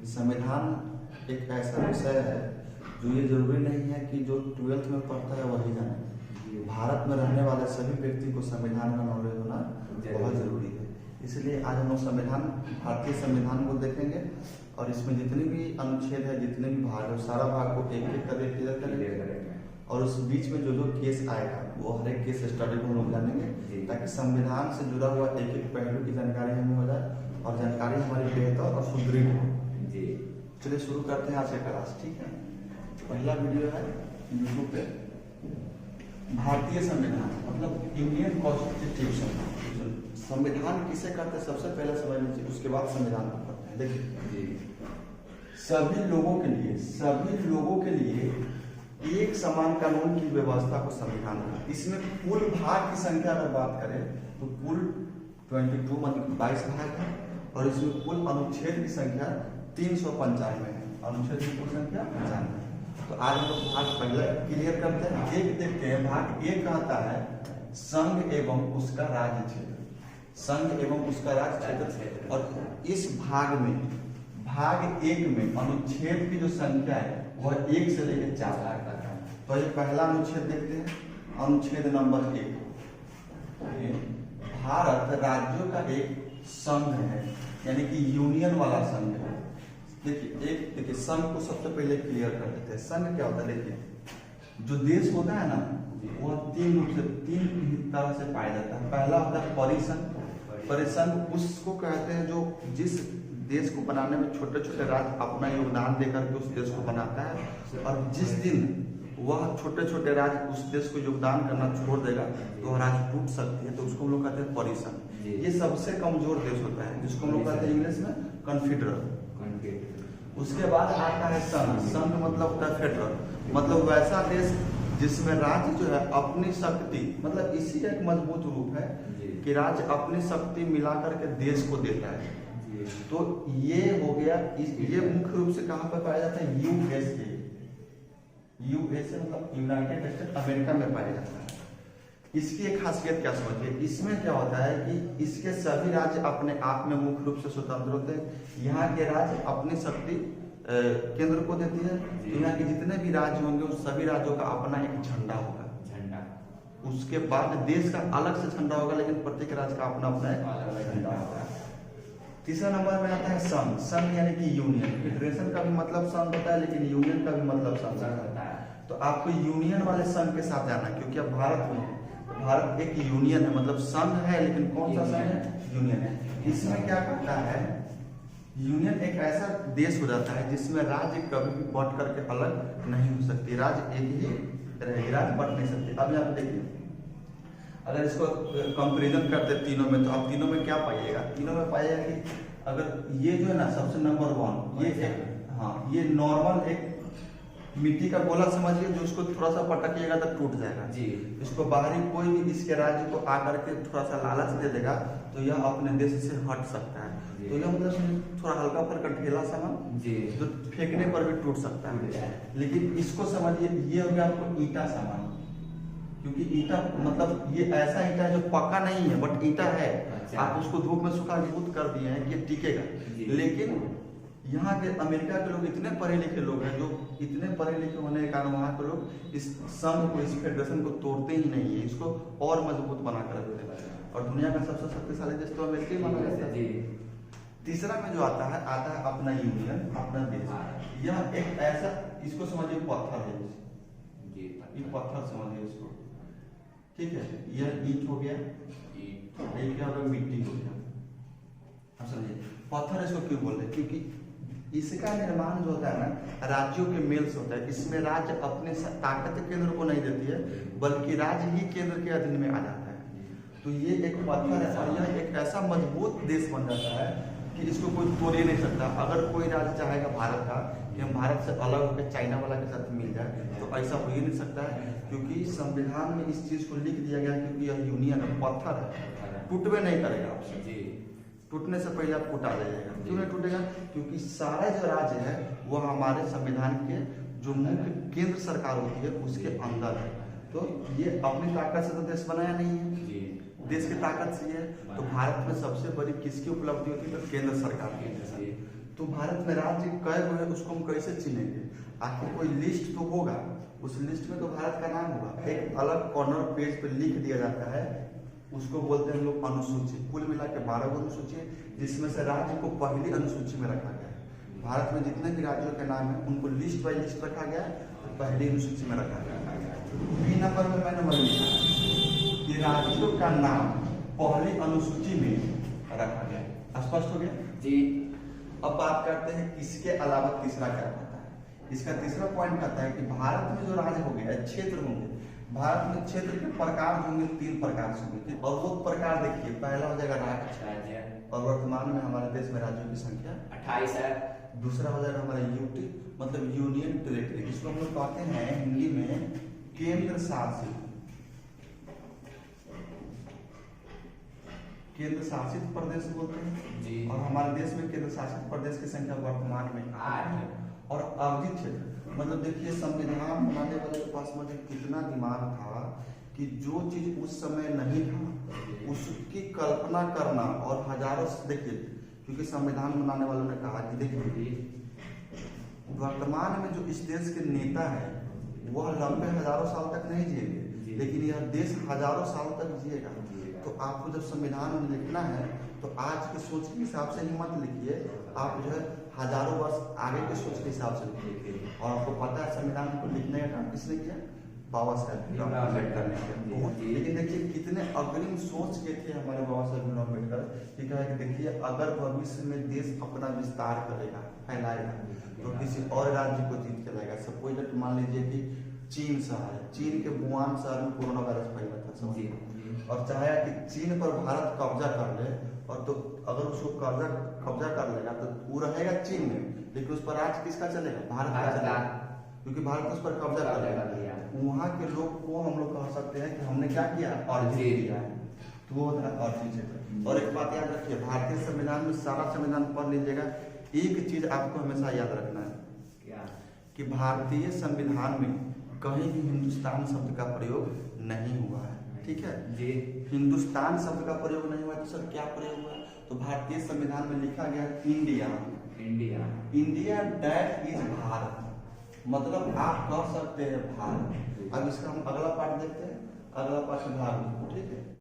संविधान एक ऐसा विषय है जो ये जरूरी नहीं है कि जो 12th में पढ़ता है वही जाने। भारत में रहने वाले सभी व्यक्ति को संविधान का नॉलेज होना बहुत जरूरी है। इसलिए आज हम लोग संविधान, भारतीय संविधान को देखेंगे और इसमें जितने भी अनुच्छेद है, जितने भी भाग है, सारा भाग को एक एक करके क्लियर करेंगे और उस बीच में जो जो केस आएगा वो हर एक केस स्टडी को हम लोग जानेंगे ताकि संविधान से जुड़ा हुआ एक एक पहलू की जानकारी हमें हो जाए और जानकारी हमारी बेहतर और सुदृढ़ हो। चलिए शुरू करते हैं आज का क्लास, ठीक है। पहला वीडियो है यूट्यूब पे, भारतीय संविधान मतलब इंडियन कॉन्स्टिट्यूशन। संविधान किसे कहते हैं सबसे पहले समझ लीजिए, उसके बाद संविधान को पढ़ते हैं। देखिए, सभी लोगों के लिए एक समान कानून की व्यवस्था को संविधान है। इसमें कुल भाग की संख्या अगर बात करें तो कुल 22 मतलब 22 भाग है और इसमें कुल अनुच्छेद की संख्या 395 है। अनुच्छेद की कुल संख्या 95 है। तो आज हम लोग भाग पहले क्लियर करते हैं। एक देखते हैं, भाग एक कहता है संघ एवं उसका राज्य क्षेत्र, संघ एवं उसका राज्य क्षेत्र। और इस भाग में, भाग एक में अनुच्छेद की जो संख्या है वह 1 से लेकर 4 तक है। तो ये पहला अनुच्छेद देखते हैं, अनुच्छेद नंबर 1। भारत राज्यों का एक संघ है, यानी कि यूनियन वाला संघ है। देखिए संघ को सबसे पहले क्लियर कर देते हैं। संघ क्या होता है? देखिए, जो देश होता है ना वह तीन तरह से पाया जाता है। पहला होता है परिसंघ। परिसंघ उसको कहते हैं जो जिस देश को बनाने में छोटे छोटे राज्य अपना योगदान देकर के उस देश को बनाता है, और जिस दिन वह छोटे छोटे राज्य उस देश को योगदान करना छोड़ देगा तो वह राज्य टूट सकती है, तो उसको हम लोग कहते हैं परिसंघ। ये सबसे कमजोर देश होता है जिसको हम लोग कहते हैं इंग्लिश में कॉन्फेडरल। उसके बाद आता है संघ। संघ मतलब होता है फेडरल, मतलब वैसा देश जिसमें राज्य जो है अपनी शक्ति, मतलब इसी का एक मजबूत रूप है कि राज्य अपनी शक्ति मिलाकर के देश को देता है। तो ये हो गया, ये मुख्य रूप से कहाँ पर पाया जाता है? यूएसए। यूएसए मतलब यूनाइटेड स्टेट अमेरिका में पाया जाता है। इसकी एक खासियत क्या समझिए, इसमें क्या होता है कि इसके सभी राज्य अपने आप में मुख्य रूप से स्वतंत्र होते हैं। यहाँ के राज्य अपनी शक्ति केंद्र को देती है। यहाँ के जितने भी राज्य होंगे उस सभी राज्यों का अपना एक झंडा होगा। उसके बाद देश का अलग से झंडा होगा, लेकिन प्रत्येक राज्य का अपना अपना एक झंडा होगा। तीसरा नंबर में आता है संघ। संघ यानी कि यूनियन। फेडरेशन का भी मतलब संघ होता है, लेकिन यूनियन का भी मतलब संघ होता है। तो आपको यूनियन वाले संघ के साथ जाना है, क्योंकि अब भारत में है। भारत एक यूनियन है, मतलब संघ है, लेकिन कौन सा संघ है? यूनियन है। इसमें क्या करता है, यूनियन एक ऐसा देश हो जाता है जिसमें राज्य कभी भी बट करके अलग नहीं हो सकती। राज्य एक ही रहेगी, राज्य बट नहीं सकते। अब यहाँ पे देखिए, अगर इसको कंपेरिजन करते तीनों में, तो आप तीनों में क्या पाइएगा? तीनों में पाइएगा कि अगर ये जो है ना सबसे नंबर 1, ये एक, हाँ, ये नॉर्मल एक मिट्टी का गोला समझिए, जो उसको थोड़ा सा पटकिएगा तो टूट जाएगा जी। इसको बाहरी कोई भी इसके राज्य को आकर के थोड़ा सा लालच दे देगा तो यह अपने देश से हट सकता है। तो यह मतलब थोड़ा हल्का फर्क ढेला सामान जी, तो फेंकने पर भी टूट सकता है। लेकिन इसको समझिए, ये हो गया आपको ईटा सामान, क्योंकि ईटा मतलब ये ऐसा ईटा है जो पक्का नहीं है बट ईटा है। अच्छा। आप उसको धूप में सुखा मजबूत कर दिए हैं कि टिकेगा। लेकिन यहाँ के अमेरिका के लोग इतने पढ़े लिखे लोग हैं, जो इतने पढ़े लिखे होने के कारण वहाँ के लोग इस संघ को, इस फेडरेशन को तोड़ते ही नहीं है, इसको और मजबूत बना कर रखते हैं। और दुनिया का सबसे शक्तिशाली देश तो अमेरिका ही माना जाता है। तीसरा में जो आता है अपना यूनियन, अपना देश। यह एक ऐसा, इसको समझिए पत्थर है, ये पत्थर समझिए इसको, ठीक है। यह ईंट हो गया, एक क्या होगा, मिट्टी हो गया। अब समझिए पत्थर इसको क्यों बोलते हैं? क्योंकि इसका निर्माण जो होता है ना राज्यों के मेल से होता है। इसमें राज्य अपने ताकत केंद्र को नहीं देती है, बल्कि राज्य ही केंद्र के अधीन में आ जाता है। तो ये एक पत्थर है और यह एक ऐसा मजबूत देश बन जाता है कि इसको कोई तोड़ ही नहीं सकता। अगर कोई राज्य चाहेगा भारत का कि हम भारत से अलग होकर चाइना वाला के साथ मिल जाए, तो ऐसा हो ही नहीं सकता है, क्योंकि संविधान में इस चीज को लिख दिया गया, क्योंकि यह यूनियन है, पत्थर है, टूटवे नहीं करेगा आपसे। टूटने से पहले आप टूटा जाएगा। क्यों नहीं टूटेगा? क्योंकि सारे जो राज्य है वो हमारे संविधान के जो मुख्य केंद्र सरकार होती है उसके अंदर है। तो ये अपनी ताकत से तो देश बनाया नहीं है, देश की ताकत से है। तो भारत में सबसे बड़ी किसकी उपलब्धि होती है? तो केंद्र सरकार की। तो भारत में राज्य कई गो है उसको हम कैसे चिनेंगे? आखिर कोई लिस्ट तो होगा, उस लिस्ट में तो भारत का नाम होगा। एक अलग कॉर्नर पेज पे लिख दिया जाता है, उसको बोलते हैं हम लोग अनुसूची। कुल मिला के 12 अनुसूची है, जिसमें से राज्य को पहली अनुसूची में रखा गया है। भारत में जितने भी राज्यों के नाम है उनको लिस्ट बाई लिस्ट रखा गया है, पहली अनुसूची में रखा गया है। बी नंबर में मैंने वही लिखा कि राज्यों का नाम पहली अनुसूची में रखा गया है। स्पष्ट हो गया जी। अब बात करते हैं किसके अलावा तीसरा क्या कहता है। इसका तीसरा पॉइंट कहता है कि भारत में जो राज्य हो गया, क्षेत्र होंगे, भारत में क्षेत्र के प्रकार होंगे 3 प्रकार से होंगे। और वो प्रकार देखिए, पहला हो जाएगा राज्य, और वर्तमान में हमारे देश में राज्यों की संख्या 28 है। दूसरा हो जाएगा हमारा यूटी, मतलब यूनियन टेरिटरी, जिसको हम लोग कहते हैं हिंदी में केंद्र शासित प्रदेश बोलते हैं जी। और हमारे देश में केंद्र शासित प्रदेश की संख्या वर्तमान में 8 है। और अवधि क्षेत्र, मतलब देखिए संविधान बनाने वाले के पास मतलब कितना दिमाग था कि जो चीज उस समय नहीं था उसकी कल्पना करना। और हजारों, देखिए क्योंकि संविधान बनाने वालों ने कहा कि देखिए वर्तमान में जो इस देश के नेता है वह लंबे हजारों साल तक नहीं जिएंगे, लेकिन यह देश हजारों साल तक जिएगा। तो आपको जब संविधान में लिखना है तो आज के सोच के हिसाब से ही मत लिखिए, आप जो है हजारों वर्ष आगे के सोच के हिसाब से लिखिए। और आपको पता है संविधान को लिखने का काम किसने किया? बाबा साहेब अम्बेडकर ने किया। लेकिन देखिए कितने अग्रिम सोच के थे हमारे बाबा साहेब अम्बेडकर, कि कहा कि देखिए अगर भविष्य में देश अपना विस्तार करेगा, फैलाएगा, तो किसी और राज्य को जीत के लाएगा। सपोज दैट मान लीजिए कि चीन शहर है, चीन के वुहान शहर में कोरोना वायरस फैला था समझिए, और चाहे कि चीन पर भारत कब्जा कर ले, और तो अगर उसको कब्जा कर लेगा तो वो रहेगा चीन में, लेकिन उस पर राज किसका चलेगा? भारत का चलेगा, क्योंकि भारत उस पर कब्जा कर लेगा। वहाँ के लोग को हम लोग कह सकते हैं कि हमने क्या किया? अर्जित किया है। तो वो होता है अर्जित क्षेत्र। और एक बात याद रखिए, भारतीय संविधान में सारा संविधान पढ़ लीजिएगा, एक चीज आपको हमेशा याद रखना है क्या? कि भारतीय संविधान में कहीं भी हिंदुस्तान शब्द का प्रयोग नहीं हुआ है। ठीक है जी। हिंदुस्तान शब्द का प्रयोग नहीं हुआ, तो सर क्या प्रयोग हुआ? तो भारतीय संविधान में लिखा गया India, India, India that is Bharat, मतलब आप कह सकते हैं भारत। अब इसका हम अगला पार्ट देखते हैं, अगला पार्ट भाग, ठीक है।